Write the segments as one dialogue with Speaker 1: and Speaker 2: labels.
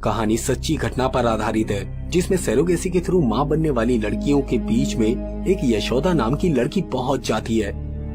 Speaker 1: कहानी सच्ची घटना पर आधारित है, जिसमें सरोगेसी के थ्रू मां बनने वाली लड़कियों के बीच में एक यशोदा नाम की लड़की पहुंच जाती है।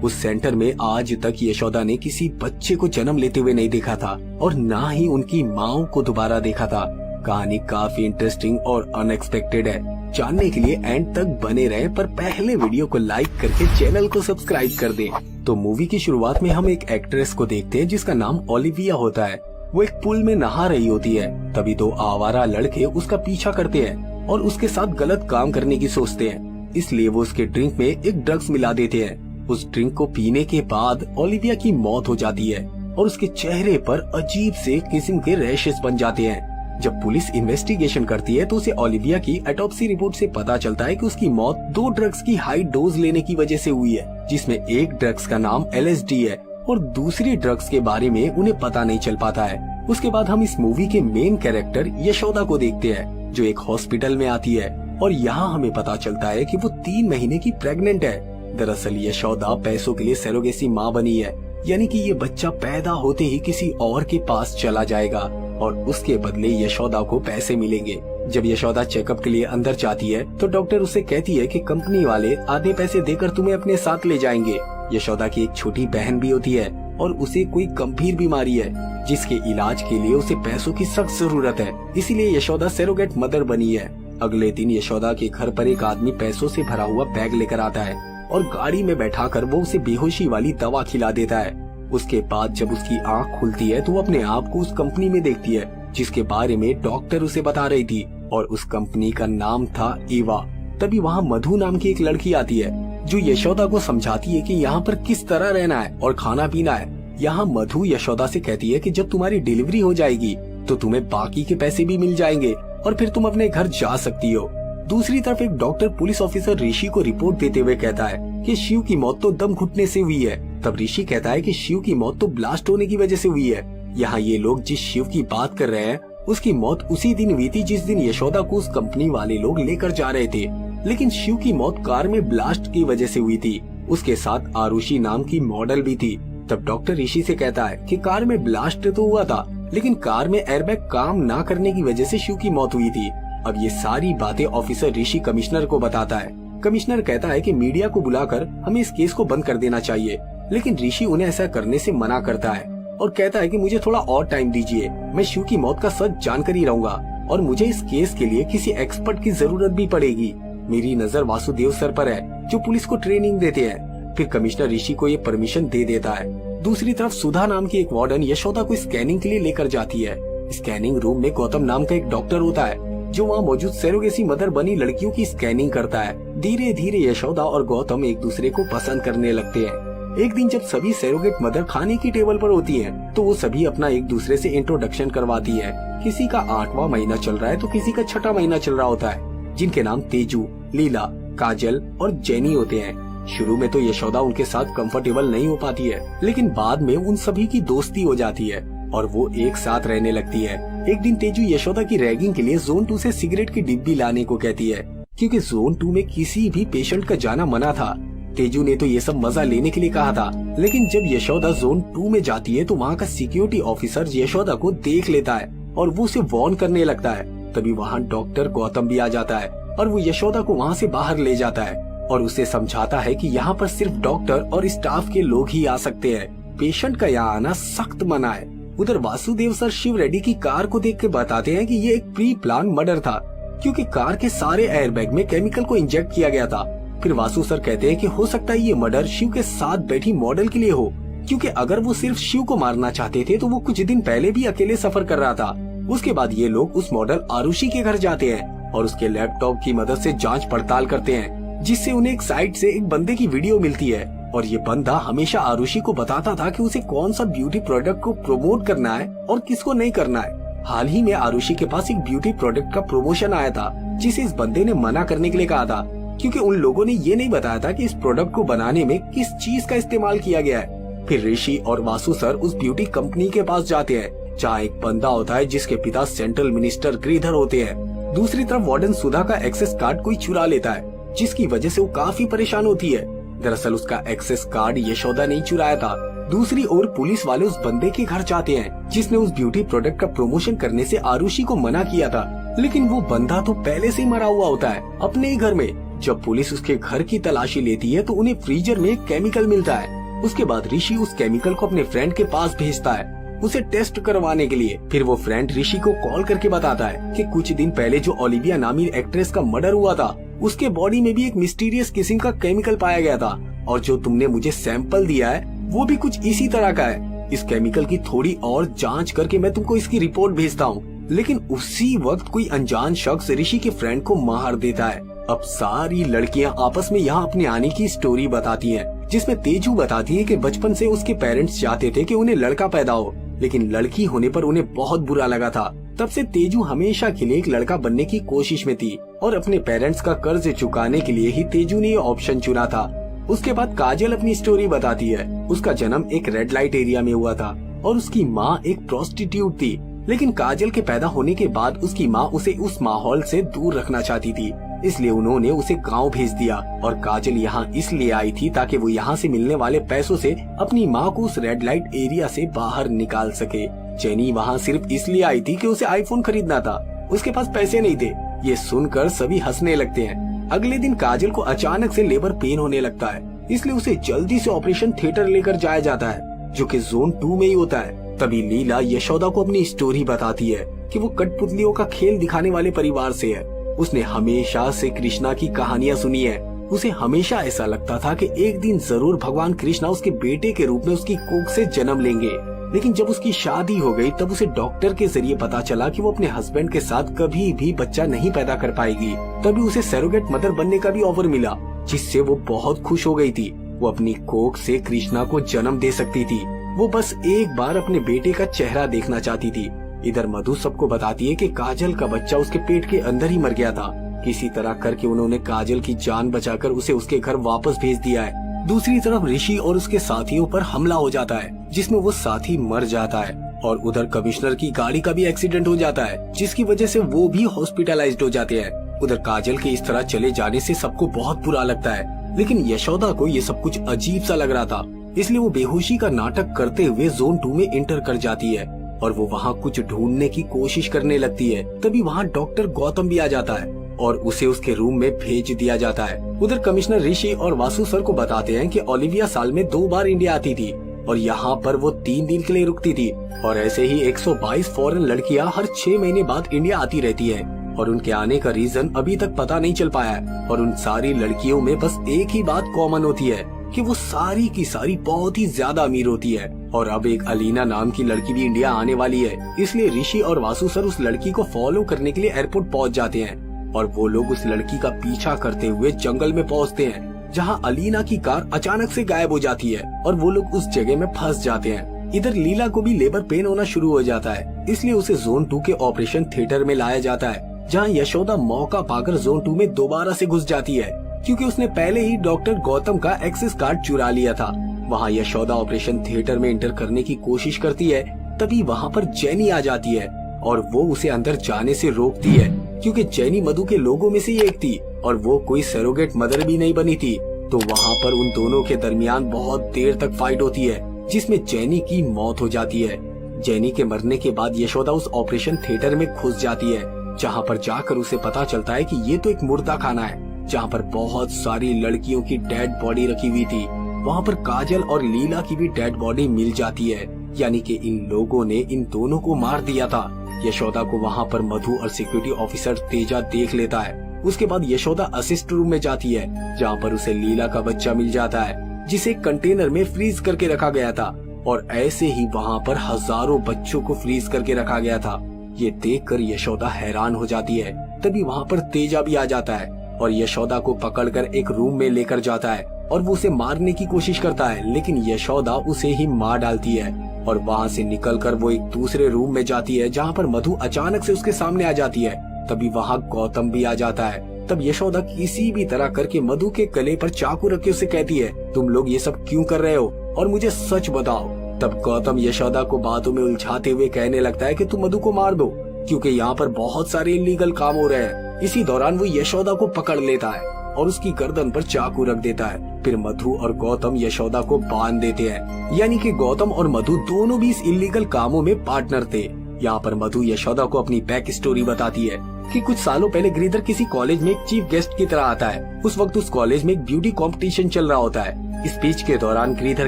Speaker 1: उस सेंटर में आज तक यशोदा ने किसी बच्चे को जन्म लेते हुए नहीं देखा था और ना ही उनकी माओ को दोबारा देखा था। कहानी काफी इंटरेस्टिंग और अनएक्सपेक्टेड है। जानने के लिए एंड तक बने रहे, पर पहले वीडियो को लाइक करके चैनल को सब्सक्राइब कर दें। तो मूवी की शुरुआत में हम एक एक्ट्रेस को देखते हैं जिसका नाम ओलिविया होता है। वो एक पुल में नहा रही होती है, तभी दो आवारा लड़के उसका पीछा करते हैं और उसके साथ गलत काम करने की सोचते हैं। इसलिए वो उसके ड्रिंक में एक ड्रग्स मिला देते हैं। उस ड्रिंक को पीने के बाद ओलिविया की मौत हो जाती है और उसके चेहरे पर अजीब से किस्म के रैशेस बन जाते हैं। जब पुलिस इन्वेस्टिगेशन करती है तो उसे ओलिविया की ऑटोप्सी रिपोर्ट से पता चलता है कि उसकी मौत 2 ड्रग्स की हाई डोज लेने की वजह से हुई है, जिसमें एक ड्रग्स का नाम LSD है और दूसरी ड्रग्स के बारे में उन्हें पता नहीं चल पाता है। उसके बाद हम इस मूवी के मेन कैरेक्टर यशोदा को देखते हैं, जो एक हॉस्पिटल में आती है और यहाँ हमें पता चलता है कि वो 3 महीने की प्रेग्नेंट है। दरअसल यशोदा पैसों के लिए सरोगेसी माँ बनी है, यानी कि ये बच्चा पैदा होते ही किसी और के पास चला जाएगा और उसके बदले यशोदा को पैसे मिलेंगे। जब यशोदा चेकअप के लिए अंदर जाती है तो डॉक्टर उसे कहती है कि कंपनी वाले आधे पैसे देकर तुम्हें अपने साथ ले जाएंगे। यशोदा की एक छोटी बहन भी होती है और उसे कोई गंभीर बीमारी है जिसके इलाज के लिए उसे पैसों की सख्त जरूरत है, इसीलिए यशोदा सरोगेट मदर बनी है। अगले दिन यशोदा के घर पर एक आदमी पैसों से भरा हुआ बैग लेकर आता है और गाड़ी में बैठाकर वो उसे बेहोशी वाली दवा खिला देता है। उसके बाद जब उसकी आंख खुलती है तो वो अपने आप को उस कंपनी में देखती है जिसके बारे में डॉक्टर उसे बता रही थी, और उस कंपनी का नाम था ईवा। तभी वहाँ मधु नाम की एक लड़की आती है जो यशोदा को समझाती है कि यहाँ पर किस तरह रहना है और खाना पीना है। यहाँ मधु यशोदा से कहती है कि जब तुम्हारी डिलीवरी हो जाएगी तो तुम्हें बाकी के पैसे भी मिल जाएंगे और फिर तुम अपने घर जा सकती हो। दूसरी तरफ एक डॉक्टर पुलिस ऑफिसर ऋषि को रिपोर्ट देते हुए कहता है कि शिव की मौत तो दम घुटने से हुई है। तब ऋषि कहता है कि शिव की मौत तो ब्लास्ट होने की वजह से हुई है। यहाँ ये लोग जिस शिव की बात कर रहे हैं उसकी मौत उसी दिन हुई थी जिस दिन यशोदा को उस कंपनी वाले लोग लेकर जा रहे थे, लेकिन शिव की मौत कार में ब्लास्ट की वजह से हुई थी। उसके साथ आरुषि नाम की मॉडल भी थी। तब डॉक्टर ऋषि से कहता है कि कार में ब्लास्ट तो हुआ था, लेकिन कार में एयरबैग काम ना करने की वजह से शिव की मौत हुई थी। अब ये सारी बातें ऑफिसर ऋषि कमिश्नर को बताता है। कमिश्नर कहता है कि मीडिया को बुलाकर हमें इस केस को बंद कर देना चाहिए, लेकिन ऋषि उन्हें ऐसा करने से मना करता है और कहता है कि मुझे थोड़ा और टाइम दीजिए, मैं शिव की मौत का सच जानकर ही रहूंगा और मुझे इस केस के लिए किसी एक्सपर्ट की जरूरत भी पड़ेगी। मेरी नजर वासुदेव सर पर है जो पुलिस को ट्रेनिंग देते हैं। फिर कमिश्नर ऋषि को ये परमिशन दे देता है। दूसरी तरफ सुधा नाम की एक वार्डन यशोदा को स्कैनिंग के लिए लेकर जाती है। स्कैनिंग रूम में गौतम नाम का एक डॉक्टर होता है जो वहाँ मौजूद सरोगेसी मदर बनी लड़कियों की स्कैनिंग करता है। धीरे धीरे यशोदा और गौतम एक दूसरे को पसंद करने लगते हैं। एक दिन जब सभी सरोगेट मदर खाने की टेबल पर होती हैं, तो वो सभी अपना एक दूसरे से इंट्रोडक्शन करवाती है। किसी का 8वां महीना चल रहा है तो किसी का 6ठा महीना चल रहा होता है, जिनके नाम तेजू, लीला, काजल और जेनी होते हैं। शुरू में तो यशोदा उनके साथ कंफर्टेबल नहीं हो पाती है, लेकिन बाद में उन सभी की दोस्ती हो जाती है और वो एक साथ रहने लगती है। एक दिन तेजू यशोदा की रैगिंग के लिए जोन 2 से सिगरेट की डिब्बी लाने को कहती है, क्योंकि जोन 2 में किसी भी पेशेंट का जाना मना था। तेजू ने तो ये सब मजा लेने के लिए कहा था, लेकिन जब यशोदा जोन 2 में जाती है तो वहाँ का सिक्योरिटी ऑफिसर यशोदा को देख लेता है और वो उसे वार्न करने लगता है। तभी वहाँ डॉक्टर गौतम भी आ जाता है और वो यशोदा को वहाँ से बाहर ले जाता है और उसे समझाता है कि यहाँ पर सिर्फ डॉक्टर और स्टाफ के लोग ही आ सकते हैं, पेशेंट का यहाँ आना सख्त मना है। उधर वासुदेव सर शिव रेड्डी की कार को देख के बताते हैं कि ये एक प्री प्लान मर्डर था, क्योंकि कार के सारे एयरबैग में केमिकल को इंजेक्ट किया गया था। फिर वासु सर कहते हैं कि हो सकता है ये मर्डर शिव के साथ बैठी मॉडल के लिए हो, क्योंकि अगर वो सिर्फ शिव को मारना चाहते थे तो वो कुछ दिन पहले भी अकेले सफर कर रहा था। उसके बाद ये लोग उस मॉडल आरुषि के घर जाते हैं और उसके लैपटॉप की मदद से जांच पड़ताल करते हैं, जिससे उन्हें एक साइट से एक बंदे की वीडियो मिलती है और ये बंदा हमेशा आरुषि को बताता था कि उसे कौन सा ब्यूटी प्रोडक्ट को प्रमोट करना है और किसको नहीं करना है। हाल ही में आरुषि के पास एक ब्यूटी प्रोडक्ट का प्रमोशन आया था, जिसे इस बंदे ने मना करने के लिए कहा था, क्योंकि उन लोगों ने ये नहीं बताया था कि इस प्रोडक्ट को बनाने में किस चीज का इस्तेमाल किया गया है। फिर ऋषि और वासु सर उस ब्यूटी कंपनी के पास जाते हैं, जहाँ एक बंदा होता है जिसके पिता सेंट्रल मिनिस्टर गिरिधर होते हैं। दूसरी तरफ वार्डन सुधा का एक्सेस कार्ड कोई चुरा लेता है, जिसकी वजह से वो काफी परेशान होती है। दरअसल उसका एक्सेस कार्ड यशोदा ने चुराया था। दूसरी ओर पुलिस वाले उस बंदे के घर जाते हैं जिसने उस ब्यूटी प्रोडक्ट का प्रमोशन करने से आरुषि को मना किया था, लेकिन वो बंदा तो पहले से ही मरा हुआ होता है अपने ही घर में। जब पुलिस उसके घर की तलाशी लेती है तो उन्हें फ्रीजर में एक केमिकल मिलता है। उसके बाद ऋषि उस केमिकल को अपने फ्रेंड के पास भेजता है उसे टेस्ट करवाने के लिए। फिर वो फ्रेंड ऋषि को कॉल करके बताता है कि कुछ दिन पहले जो ओलिविया नामी एक्ट्रेस का मर्डर हुआ था उसके बॉडी में भी एक मिस्टीरियस किस्म का केमिकल पाया गया था, और जो तुमने मुझे सैंपल दिया है वो भी कुछ इसी तरह का है। इस केमिकल की थोड़ी और जांच करके मैं तुमको इसकी रिपोर्ट भेजता हूँ। लेकिन उसी वक्त कोई अनजान शख्स ऋषि के फ्रेंड को मार देता है। अब सारी लड़कियां आपस में यहाँ अपने आने की स्टोरी बताती हैं, जिसमें तेजू बताती है कि बचपन से उसके पेरेंट्स चाहते थे कि उन्हें लड़का पैदा हो, लेकिन लड़की होने पर उन्हें बहुत बुरा लगा था। तब से तेजू हमेशा के लिए एक लड़का बनने की कोशिश में थी और अपने पेरेंट्स का कर्ज चुकाने के लिए ही तेजू ने ये ऑप्शन चुना था। उसके बाद काजल अपनी स्टोरी बताती है। उसका जन्म एक रेड लाइट एरिया में हुआ था और उसकी माँ एक प्रोस्टिट्यूट थी, लेकिन काजल के पैदा होने के बाद उसकी माँ उसे उस माहौल से दूर रखना चाहती थी, इसलिए उन्होंने उसे गांव भेज दिया। और काजल यहाँ इसलिए आई थी ताकि वो यहाँ से मिलने वाले पैसों से अपनी माँ को उस रेड लाइट एरिया से बाहर निकाल सके। जेनी वहाँ सिर्फ इसलिए आई थी कि उसे आईफोन खरीदना था, उसके पास पैसे नहीं थे। ये सुनकर सभी हंसने लगते हैं। अगले दिन काजल को अचानक से लेबर पेन होने लगता है, इसलिए उसे जल्दी से ऑपरेशन थिएटर लेकर जाया जाता है, जो कि जोन 2 में ही होता है। तभी लीला यशोदा को अपनी स्टोरी बताती है कि वो कठपुतलियों का खेल दिखाने वाले परिवार से है। उसने हमेशा से कृष्णा की कहानियां सुनी है। उसे हमेशा ऐसा लगता था कि एक दिन जरूर भगवान कृष्णा उसके बेटे के रूप में उसकी कोख से जन्म लेंगे। लेकिन जब उसकी शादी हो गई तब उसे डॉक्टर के जरिए पता चला कि वो अपने हस्बैंड के साथ कभी भी बच्चा नहीं पैदा कर पाएगी। तभी उसे सरोगेट मदर बनने का भी ऑफर मिला, जिससे वो बहुत खुश हो गई थी। वो अपनी कोख से कृष्णा को जन्म दे सकती थी। वो बस एक बार अपने बेटे का चेहरा देखना चाहती थी। इधर मधु सबको बताती है कि काजल का बच्चा उसके पेट के अंदर ही मर गया था। किसी तरह करके उन्होंने काजल की जान बचाकर उसे उसके घर वापस भेज दिया है। दूसरी तरफ ऋषि और उसके साथियों पर हमला हो जाता है, जिसमें वो साथी मर जाता है। और उधर कमिश्नर की गाड़ी का भी एक्सीडेंट हो जाता है, जिसकी वजह से वो भी हॉस्पिटलाइज्ड हो जाते हैं। उधर काजल के इस तरह चले जाने से सबको बहुत बुरा लगता है, लेकिन यशोदा को ये सब कुछ अजीब सा लग रहा था, इसलिए वो बेहोशी का नाटक करते हुए जोन 2 में एंटर कर जाती है और वो वहाँ कुछ ढूंढने की कोशिश करने लगती है। तभी वहाँ डॉक्टर गौतम भी आ जाता है और उसे उसके रूम में भेज दिया जाता है। उधर कमिश्नर ऋषि और वासु सर को बताते हैं कि ओलिविया साल में 2 बार इंडिया आती थी और यहाँ पर वो 3 दिन के लिए रुकती थी, और ऐसे ही 122 फॉरेन लड़कियाँ हर 6 महीने बाद इंडिया आती रहती है और उनके आने का रीजन अभी तक पता नहीं चल पाया है। और उन सारी लड़कियों में बस एक ही बात कॉमन होती है कि वो सारी की सारी बहुत ही ज्यादा अमीर होती है। और अब एक अलीना नाम की लड़की भी इंडिया आने वाली है, इसलिए ऋषि और वासु सर उस लड़की को फॉलो करने के लिए एयरपोर्ट पहुँच जाते हैं और वो लोग उस लड़की का पीछा करते हुए जंगल में पहुँचते हैं, जहाँ अलीना की कार अचानक से गायब हो जाती है और वो लोग उस जगह में फंस जाते हैं। इधर लीला को भी लेबर पेन होना शुरू हो जाता है, इसलिए उसे जोन 2 के ऑपरेशन थिएटर में लाया जाता है, जहाँ यशोदा मौका पाकर जोन 2 में दोबारा से घुस जाती है, क्योंकि उसने पहले ही डॉक्टर गौतम का एक्सेस कार्ड चुरा लिया था। वहाँ यशोदा ऑपरेशन थिएटर में एंटर करने की कोशिश करती है, तभी वहाँ पर जेनी आ जाती है और वो उसे अंदर जाने से रोकती है, क्योंकि जेनी मधु के लोगों में से एक थी और वो कोई सरोगेट मदर भी नहीं बनी थी। तो वहाँ पर उन दोनों के दरमियान बहुत देर तक फाइट होती है, जिसमें जेनी की मौत हो जाती है। जेनी के मरने के बाद यशोदा उस ऑपरेशन थिएटर में घुस जाती है, जहाँ पर जाकर उसे पता चलता है कि ये तो एक मुर्दा खाना है, जहाँ पर बहुत सारी लड़कियों की डेड बॉडी रखी हुई थी। वहाँ पर काजल और लीला की भी डेड बॉडी मिल जाती है, यानी कि इन लोगों ने इन दोनों को मार दिया था। यशोदा को वहाँ पर मधु और सिक्योरिटी ऑफिसर तेजा देख लेता है। उसके बाद यशोदा असिस्ट रूम में जाती है, जहाँ पर उसे लीला का बच्चा मिल जाता है, जिसे कंटेनर में फ्रीज करके रखा गया था। और ऐसे ही वहाँ पर हजारों बच्चों को फ्रीज करके रखा गया था। ये देखकर यशोदा हैरान हो जाती है। तभी वहाँ पर तेजा भी आ जाता है और यशोदा को पकड़कर एक रूम में लेकर जाता है और वो उसे मारने की कोशिश करता है, लेकिन यशोदा उसे ही मार डालती है। और वहाँ से निकलकर वो एक दूसरे रूम में जाती है, जहाँ पर मधु अचानक से उसके सामने आ जाती है। तभी वहाँ गौतम भी आ जाता है। तब यशोदा किसी भी तरह करके मधु के गले पर चाकू रख के उसे कहती है, तुम लोग ये सब क्यों कर रहे हो और मुझे सच बताओ। तब गौतम यशोदा को बातों में उलझाते हुए कहने लगता है कि तुम मधु को मार दो, क्योंकि यहाँ पर बहुत सारे इलीगल काम हो रहे हैं। इसी दौरान वो यशोदा को पकड़ लेता है और उसकी गर्दन पर चाकू रख देता है। फिर मधु और गौतम यशोदा को बांध देते हैं। यानी कि गौतम और मधु दोनों भी इस इलीगल कामों में पार्टनर थे। यहाँ पर मधु यशोदा को अपनी बैक स्टोरी बताती है कि कुछ सालों पहले गिरिधर किसी कॉलेज में एक चीफ गेस्ट की तरह आता है। उस वक्त उस कॉलेज में एक ब्यूटी कंपटीशन चल रहा होता है। स्पीच के दौरान गिरिधर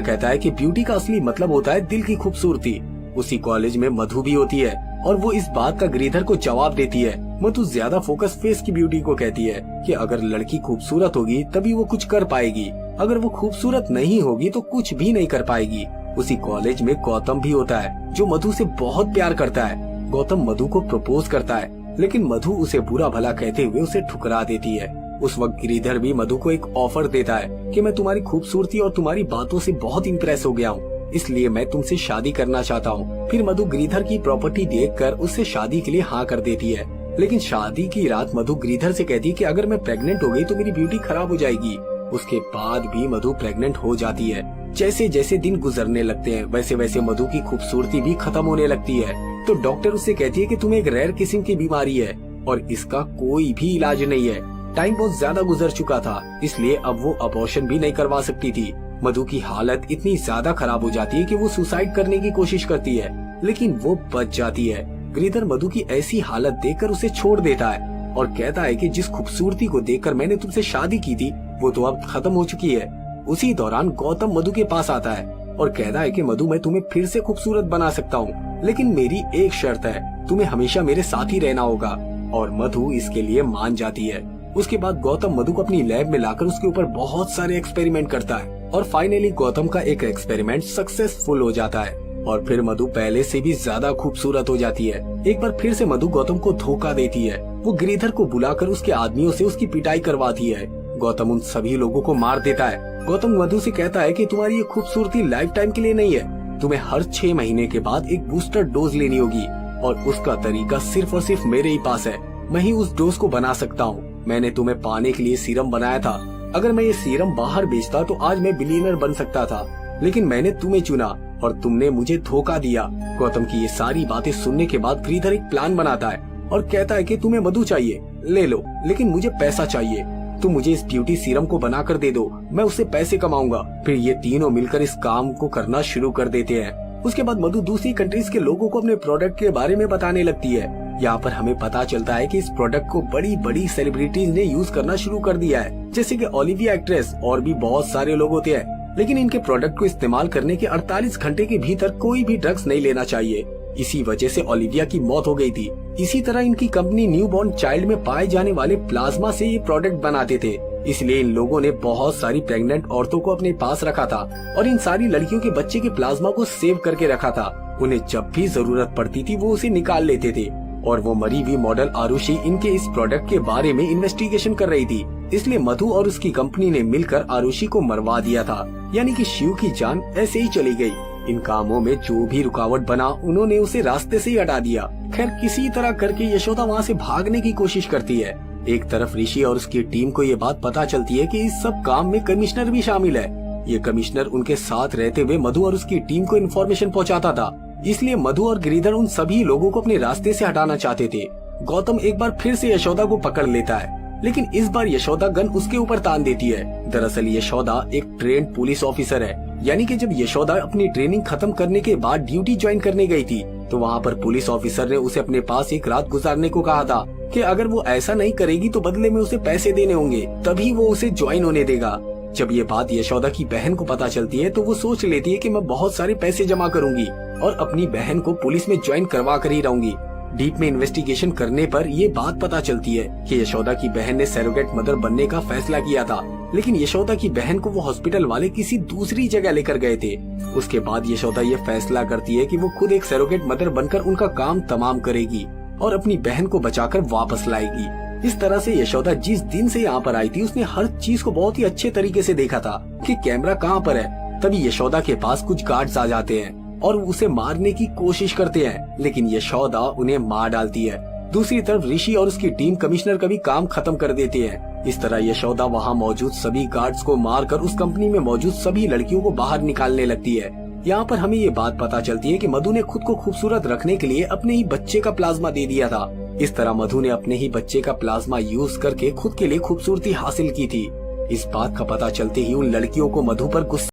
Speaker 1: कहता है कि ब्यूटी का असली मतलब होता है दिल की खूबसूरती। उसी कॉलेज में मधु भी होती है और वो इस बात का गिरिधर को जवाब देती है। मधु ज्यादा फोकस फेस की ब्यूटी को कहती है कि अगर लड़की खूबसूरत होगी तभी वो कुछ कर पाएगी, अगर वो खूबसूरत नहीं होगी तो कुछ भी नहीं कर पाएगी। उसी कॉलेज में गौतम भी होता है जो मधु से बहुत प्यार करता है। गौतम मधु को प्रपोज करता है लेकिन मधु उसे बुरा भला कहते हुए उसे ठुकरा देती है। उस वक्त गिरिधर भी मधु को एक ऑफर देता है कि मैं तुम्हारी खूबसूरती और तुम्हारी बातों से बहुत इम्प्रेस हो गया हूँ, इसलिए मैं तुमसे शादी करना चाहता हूँ। फिर मधु गिरिधर की प्रॉपर्टी देखकर उससे शादी के लिए हाँ कर देती है। लेकिन शादी की रात मधु गिरिधर से कहती है कि अगर मैं प्रेग्नेंट हो गई तो मेरी ब्यूटी खराब हो जाएगी। उसके बाद भी मधु प्रेग्नेंट हो जाती है। जैसे जैसे दिन गुजरने लगते हैं वैसे वैसे मधु की खूबसूरती भी खत्म होने लगती है। तो डॉक्टर उससे कहती है कि तुम्हें एक रेयर किस्म की बीमारी है और इसका कोई भी इलाज नहीं है। टाइम बहुत ज्यादा गुजर चुका था, इसलिए अब वो अबॉर्शन भी नहीं करवा सकती थी। मधु की हालत इतनी ज्यादा खराब हो जाती है कि वो सुसाइड करने की कोशिश करती है, लेकिन वो बच जाती है। गिरिधर मधु की ऐसी हालत देखकर उसे छोड़ देता है और कहता है कि जिस खूबसूरती को देखकर मैंने तुमसे शादी की थी वो तो अब खत्म हो चुकी है। उसी दौरान गौतम मधु के पास आता है और कहता है कि मधु मैं तुम्हें फिर से खूबसूरत बना सकता हूँ, लेकिन मेरी एक शर्त है, तुम्हें हमेशा मेरे साथ ही रहना होगा। और मधु इसके लिए मान जाती है। उसके बाद गौतम मधु को अपनी लैब में लाकर उसके ऊपर बहुत सारे एक्सपेरिमेंट करता है और फाइनली गौतम का एक एक्सपेरिमेंट सक्सेसफुल हो जाता है और फिर मधु पहले से भी ज्यादा खूबसूरत हो जाती है। एक बार फिर से मधु गौतम को धोखा देती है। वो गिरिधर को बुलाकर उसके आदमियों से उसकी पिटाई करवाती है। गौतम उन सभी लोगों को मार देता है। गौतम मधु से कहता है कि तुम्हारी ये खूबसूरती लाइफ टाइम के लिए नहीं है, तुम्हें हर 6 महीने के बाद एक बूस्टर डोज लेनी होगी और उसका तरीका सिर्फ और सिर्फ मेरे ही पास है। मैं ही उस डोज को बना सकता हूँ। मैंने तुम्हें पाने के लिए सीरम बनाया था। अगर मैं ये सीरम बाहर बेचता तो आज मैं बिलियनर बन सकता था, लेकिन मैंने तुम्हें चुना और तुमने मुझे धोखा दिया। गौतम की ये सारी बातें सुनने के बाद गिरिधर एक प्लान बनाता है और कहता है कि तुम्हें मधु चाहिए, ले लो, लेकिन मुझे पैसा चाहिए। तुम मुझे इस ब्यूटी सीरम को बनाकर दे दो, मैं उससे पैसे कमाऊंगा। फिर ये तीनों मिलकर इस काम को करना शुरू कर देते हैं। उसके बाद मधु दूसरी कंट्रीज के लोगों को अपने प्रोडक्ट के बारे में बताने लगती है। यहाँ पर हमें पता चलता है कि इस प्रोडक्ट को बड़ी बड़ी सेलिब्रिटीज ने यूज करना शुरू कर दिया है, जैसे कि ओलिविया एक्ट्रेस और भी बहुत सारे लोग होते हैं। लेकिन इनके प्रोडक्ट को इस्तेमाल करने के 48 घंटे के भीतर कोई भी ड्रग्स नहीं लेना चाहिए। इसी वजह से ओलिविया की मौत हो गई थी। इसी तरह इनकी कंपनी न्यू बॉर्न चाइल्ड में पाए जाने वाले प्लाज्मा से ये प्रोडक्ट बनाते थे, इसलिए इन लोगों ने बहुत सारी प्रेग्नेंट औरतों को अपने पास रखा था और इन सारी लड़कियों के बच्चे के प्लाज्मा को सेव करके रखा था। उन्हें जब भी जरूरत पड़ती थी वो उसे निकाल लेते थे और वो मरी हुई मॉडल आरुषि इनके इस प्रोडक्ट के बारे में इन्वेस्टिगेशन कर रही थी, इसलिए मधु और उसकी कंपनी ने मिलकर आरुषि को मरवा दिया था। यानी कि शिव की जान ऐसे ही चली गई। इन कामों में जो भी रुकावट बना उन्होंने उसे रास्ते से ही हटा दिया। खैर किसी तरह करके यशोदा वहाँ से भागने की कोशिश करती है। एक तरफ ऋषि और उसकी टीम को ये बात पता चलती है कि इस सब काम में कमिश्नर भी शामिल है। ये कमिश्नर उनके साथ रहते हुए मधु और उसकी टीम को इन्फॉर्मेशन पहुँचाता था, इसलिए मधु और गिरिधर उन सभी लोगों को अपने रास्ते से हटाना चाहते थे। गौतम एक बार फिर से यशोदा को पकड़ लेता है, लेकिन इस बार यशोदा गन उसके ऊपर तान देती है। दरअसल यशोदा एक ट्रेन्ड पुलिस ऑफिसर है, यानी कि जब यशोदा अपनी ट्रेनिंग खत्म करने के बाद ड्यूटी ज्वाइन करने गई थी तो वहाँ पर पुलिस ऑफिसर ने उसे अपने पास एक रात गुजारने को कहा था कि अगर वो ऐसा नहीं करेगी तो बदले में उसे पैसे देने होंगे, तभी वो उसे ज्वाइन होने देगा। जब ये बात यशोदा की बहन को पता चलती है तो वो सोच लेती है कि मैं बहुत सारे पैसे जमा करूंगी और अपनी बहन को पुलिस में ज्वाइन करवा कर ही रहूंगी। डीप में इन्वेस्टिगेशन करने पर ये बात पता चलती है कि यशोदा की बहन ने सरोगेट मदर बनने का फैसला किया था, लेकिन यशोदा की बहन को वो हॉस्पिटल वाले किसी दूसरी जगह लेकर गए थे। उसके बाद यशोदा ये फैसला करती है कि वो खुद एक सरोगेट मदर बनकर उनका काम तमाम करेगी और अपनी बहन को बचाकर वापस लाएगी। इस तरह से यशोदा जिस दिन से यहाँ पर आई थी उसने हर चीज को बहुत ही अच्छे तरीके से देखा था कि कैमरा कहाँ पर है। तभी यशोदा के पास कुछ गार्ड्स आ जाते हैं और उसे मारने की कोशिश करते हैं, लेकिन यशोदा उन्हें मार डालती है। दूसरी तरफ ऋषि और उसकी टीम कमिश्नर का भी काम खत्म कर देती है। इस तरह यशोदा वहाँ मौजूद सभी गार्ड्स को मारकर उस कंपनी में मौजूद सभी लड़कियों को बाहर निकालने लगती है। यहाँ पर हमें ये बात पता चलती है कि मधु ने खुद को खूबसूरत रखने के लिए अपने ही बच्चे का प्लाज्मा दे दिया था। इस तरह मधु ने अपने ही बच्चे का प्लाज्मा यूज करके खुद के लिए खूबसूरती हासिल की थी। इस बात का पता चलते ही उन लड़कियों को मधु पर गुस्सा